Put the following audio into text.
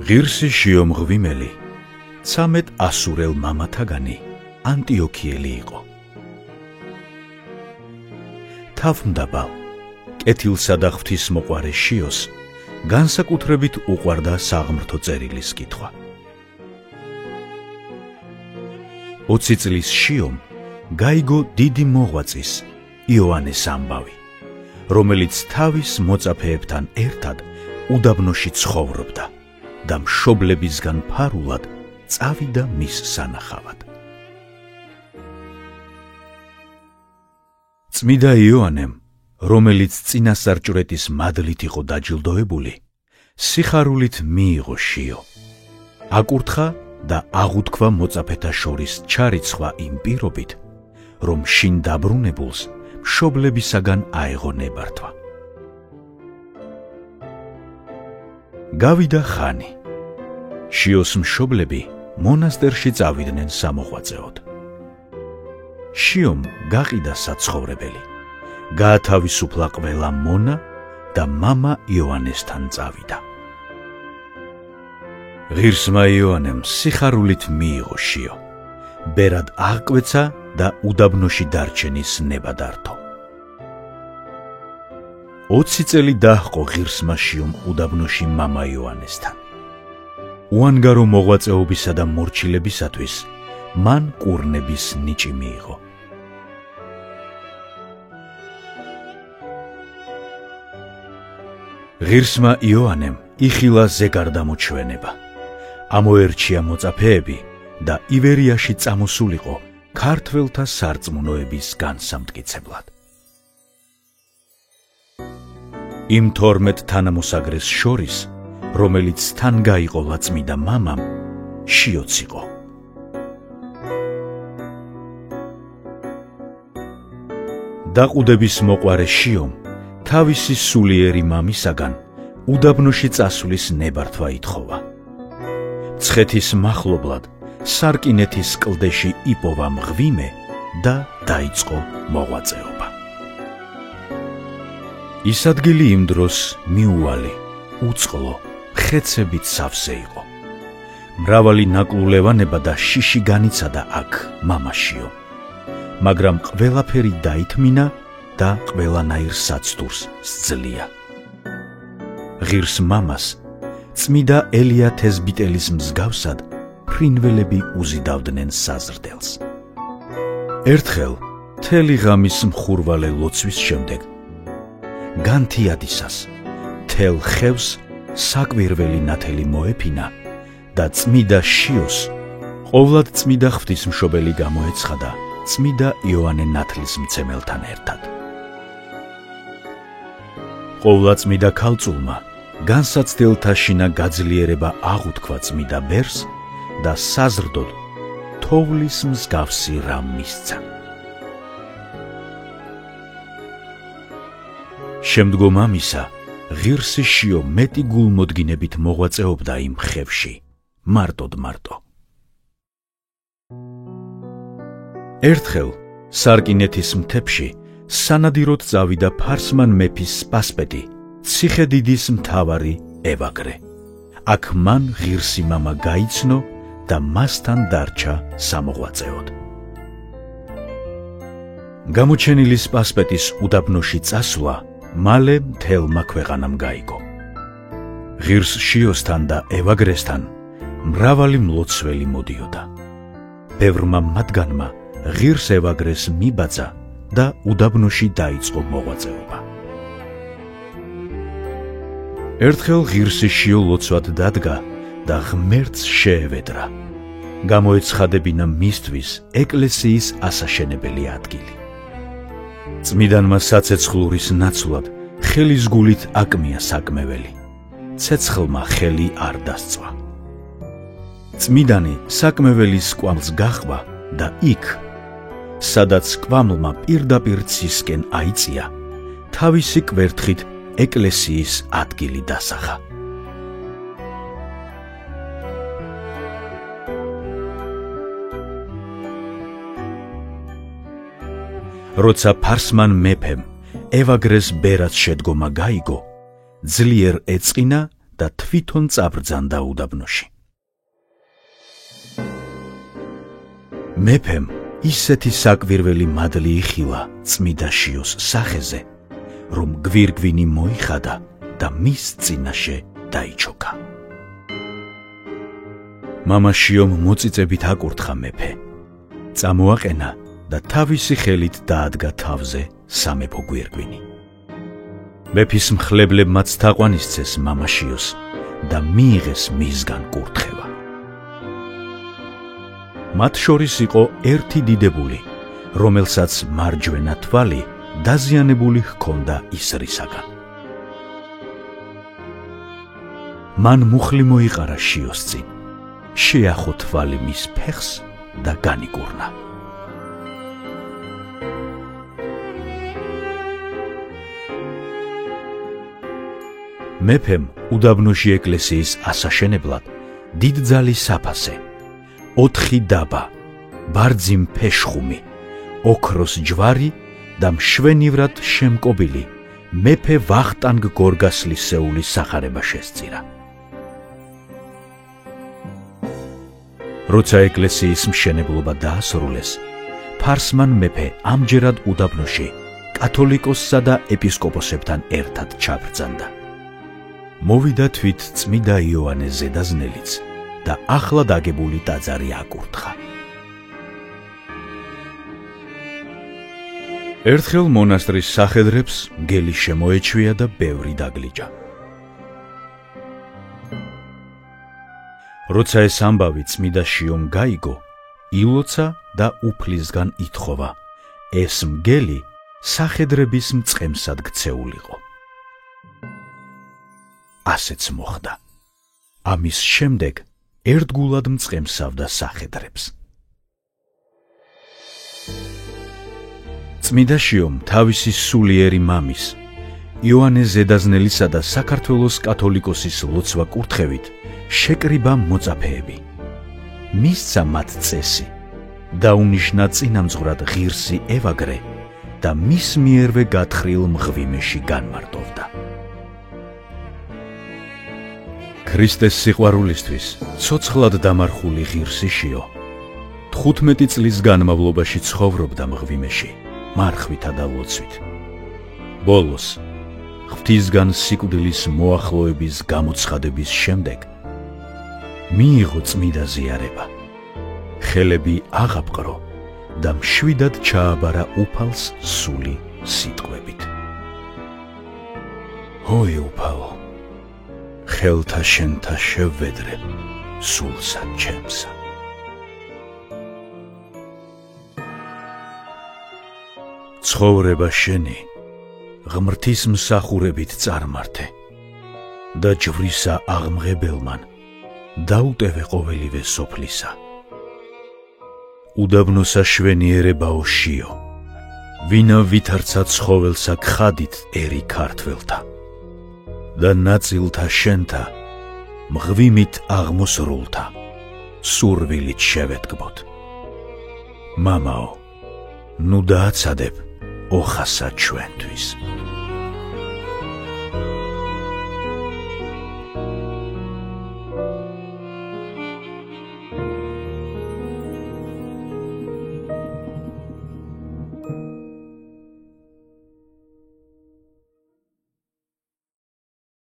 ღირსი შიომღვიმელი 13 ასურელ მამათაგანი ანტიოქიელი იყო. თავმდაბალ, კეთილსა და ღვთისმოყვარე შიოს განსაკუთრებით უყვარდა საღმრთო წერილის კითხვა. 20 წლის შიომ გაიგო დიდი მოღვაწის იოანეს ამბავი, რომელიც თავის მოწაფეებთან ერთად უდაბნოში ცხოვრობდა და მშობლებისგან ფარულად წავიდა მის სანახავად. წმიდა იოანემ, რომელიც წინასწარჭვრეტის მადლით იყო დაჯილდოებული, სიხარულით მიიღო შიო. აკურთხა და აღუთქვა მოწაფეთა შორის ჩარიცხვა იმ პირობით, რომ შინ დაბრუნებულს მშობლებისაგან აეღო ნებართვა. გავიდა ხანი. შიოს მშობლები მონასტერში წავიდნენ სამოღვაწეოდ. შიომ გაყიდა საცხოვრებელი, გაათავისუფლა ყველა მონა და მამა იოანესთან წავიდა. ღირსმა იოანემ სიხარულით მიიღო შიო, ბერად აღკვეცა და უდაბნოში დარჩენის ნება დართო. 20 წელი დაჰყო ღირსმა შიომ უდაბნოში მამა იოანესთან. უანგარო მოღვაწეობისა და მორჩილებისათვის მან კურნების ნიჭი მიიღო. ღირსმა იოანემ იხილა ზეგარდამოჩვენება, ამოერჩია მოწაფეები და ივერიაში წამოსულიყო ქართველთა სარწმუნოების განსამტკიცებლად. იმ 12 თანამოსაგრეს შორის, რომელიც თან გაიყოლა წმიდა მამამ, შიოც იყო. დაყუდების მოყვარე შიომ თავისი სულიერი მამისაგან უდაბნოში წასვლის ნებართვა ითხოვა. ცხეთის მახლობლად სარკინეთის კლდეში იპოვა მღვიმე და დაიწყო მოღვაწეობა. ის ადგილი იმ დროს მიუვალი, უწყლო, ხეცებით სავსე იყო. მრავალი ნაკლულევანება და შიში განიცადა აქ მამაშიო, მაგრამ ყველაფერი დაითმინა და ყველანაირ საცდურს სძლია. ღირს მამას წმიდა ელია თესბიტელის მსგავსად ფრინველები უზიდავდნენ საზრდელს. ერთხელ მთელი ღამის მხურვალე ლოცვის შემდეგ განთიადისას მთელ ხევს საკვირველი ნათელი მოეფინა და წმიდა შიოს ყოვლად წმიდა ღვთისმშობელი გამოეცხადა წმიდა იოანე ნათლისმცემელთან ერთად. ყოვლადწმიდა ქალწულმა განსაცდელთა შინა გაძლიერება აღუთქვა წმიდა ბერს და საზრდოდ თოვლის მსგავსი რამ მისცა. შემდგომ ამისა ღირსი შიო მეტი გულმოდგინებით მოღვაწეობდა იმ ხევში, მარტოდ. ერთხელ სარკინეთის მთებში სანადიროდ წავიდა ფარსმან მეფის სპასპეტი, ციხედიდის მთავარი ევაგრე. აქ მან ღირსი მამა გაიცნო და მასთან დარჩა სამოღვაწეოდ. გამოჩენილი სპასპეტის უდაბნოში წასვლა მალე მთელმა ქვეყანამ გაიგო. ღირს შიოსთან და ევაგრესთან მრავალი მლოცველი მოდიოდა. ბევრმა მათგანმა ღირს ევაგრეს მიბაძა და უდაბნოში დაიწყო მოღვაწეობა. ერთხელ ღირსი შიო ლოცვად დადგა და ღმერთს შეევედრა, გამოეცხადებინა მისთვის ეკლესიის ასაშენებელი ადგილი. წმიდანმა საცეცხლურის ნაცვლად ხელის გულით აკმია საკმეველი, ცეცხლმა ხელი არ დასწვა. წმიდანი საკმეველის კვამლს გაჰყვა და იქ, სადაც კვამლმა პირდაპირ ცისკენ აიწია, თავისი კვერთხით ეკლესიის ადგილი დასახა. როცა ფარსმან მეფემ ევაგრეს ბერად შედგომა გაიგო, ძლიერ ეწყინა და თვითონ წაბრძანდა უდაბნოში. მეფემ ისეთი საკვირველი მადლი იხილა წმიდა შიოს სახეზე, რომ გვირგვინი მოიხადა და მის წინაშე დაიჩოქა. მამა შიომ მოწიწებით აკურთხა მეფე, წამოაყენა და თავისი ხელით დაადგა თავზე სამეფო გვირგვინი. მეფის მხლებლებმაც თაყვანისცეს მამა შიოს და მიიღეს მისგან კურთხევა. მათ შორის იყო ერთი დიდებული, რომელსაც მარჯვენა თვალი დაზიანებული ჰქონდა ისრისაგან. მან მუხლი მოიყარა შიოს წინ, შეახო თვალი მის ფეხს და განიკურნა. მეფემ უდაბნოში ეკლესიის ასაშენებლად დიდძალი საფასე, 4 დაბა, ბარძიმ ფეშხუმი, ოქროს ჯვარი და მშვენივრად შემკობილი მეფე ვახტანგ გორგასლისეულის სახარება შესწირა. როცა ეკლესიის მშენებლობა დაასრულეს, ფარსმან მეფე ამჯერად უდაბნოში კათოლიკოსსა და ეპისკოპოსებთან ერთად ჩაბრძანდა. მოვიდა თვით წმიდა იოანე ზედაზნელიც და ახლად აგებული ტაძარი აკურთხა. ერთხელ მონასტრის სახედრებს მგელი შემოეჩვია და ბევრი დაგლიჯა. როცა ეს ამბავი წმიდა შიომ გაიგო, ილოცა და უფლისგან ითხოვა, ეს მგელი სახედრების მწყემსად ქცეულიყო. ასეც მოხდა. ამის შემდეგ ერთგულად მწყემსავდა სახედრებს. წმიდა შიომ თავისი სულიერი მამის, იოანე ზედაზნელისა და საქართველოს კათოლიკოსის ლოცვა კურთხევით შეკრიბა მოწაფეები. მისცა მათ წესი, დაუნიშნა წინამძღვრად ღირსი ევაგრე და მის მიერვე გათხრილ მღვიმეში განმარტოვდა. ქრისტეს სიყვარულისთვის ცოცხლად დამარხული ღირსი შიო 15 წლის განმავლობაში ცხოვრობდა მღვიმეში, მარხვითა და ლოცვით. ბოლოს, ღვთისგან სიკვდილის მოახლოების გამოცხადების შემდეგ, მიიღო წმიდა ზიარება, ხელები აღაპყრო და მშვიდად ჩააბარა უფალს სული სიტყვებით. ჰოი უფალო, ხელთა შენთა შევვედრებ სულსა ჩემსა. ცხოვრება შენი ღმრთის მსახურებით წარმართე და ჯვრისა აღმღებელმან დაუტევე ყოველივე სოფლისა. უდაბნოსა შვენიერებაო შიო, ვინა ვითარცა ცხოველსა გხადით ერი ქართველთა და ნაწილთა შენთა მღვიმით აღმოსრულთა სურვილით შევეთკბოთ. მამაო, ნუ დააცადებ ოხასა ჩვენთვის.